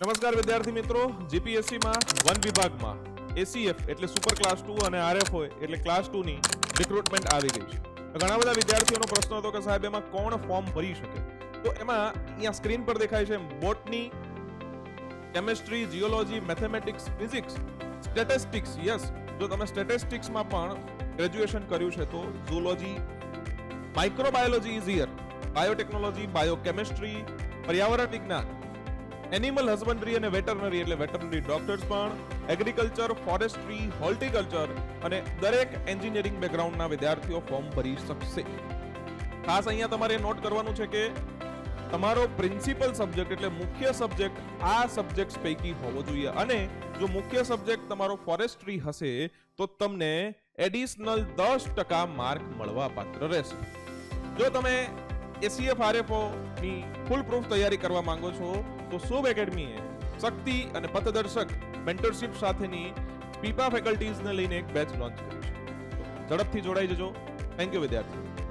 નમસ્કાર વિદ્યાર્થી મિત્રો, જીપીએસસી માં વન વિભાગમાં એસીએફ એટલે સુપર ક્લાસ 2 અને આરએફઓ એટલે ક્લાસ 2 ની રિક્રુટમેન્ટ આવી ગઈ છે. ઘણા બધા વિદ્યાર્થીઓનો પ્રશ્ન હતો કે સાહેબ એમાં કોણ ફોર્મ ભરી શકે. તો એમાં અહીંયા સ્ક્રીન પર દેખાય છે botany, chemistry, geology, mathematics, physics, statistics. Yes, જો તમે સ્ટેટિસ્ટિક્સમાં પણ ગ્રેજ્યુએશન કર્યું છે તો zoology, microbiology is here, biotechnology, biochemistry, પર્યાવરણ વિજ્ઞાન, એનિમલ હસબન્ડરી અને વેટરનરી એટલે વેટરનરી ડોક્ટર્સ પણ, એગ્રીકલ્ચર, ફોરેસ્ટ્રી, હોર્ટિકલ્ચર અને દરેક એન્જિનિયરિંગ બેકગ્રાઉન્ડના વિદ્યાર્થીઓ ફોર્મ ભરી શકશે. ખાસ અહીંયા તમારે નોટ કરવાનું છે કે તમારો પ્રિન્સિપલ સબ્જેક્ટ એટલે મુખ્ય સબ્જેક્ટ આ સબ્જેક્ટ્સ પૈકી હોવો જોઈએ, અને જો મુખ્ય સબ્જેક્ટ તમારો ફોરેસ્ટ્રી હશે તો તમને એડિશનલ 10% માર્ક મળવા પાત્ર રહેશે. જો તમે એસીએફ આરએફઓ ની ફૂલ પ્રૂફ તૈયારી કરવા માંગો છો તો શુભ એકેડમીએ શક્તિ અને પથદર્શક મેન્ટરશિપ સાથેની સ્પીપા ફેકલ્ટીઝને લઈને એક બેચ લોન્ચ કરી છે. ઝડપથી જોડાઈ જજો. થેન્ક યુ વિદ્યાર્થીઓ.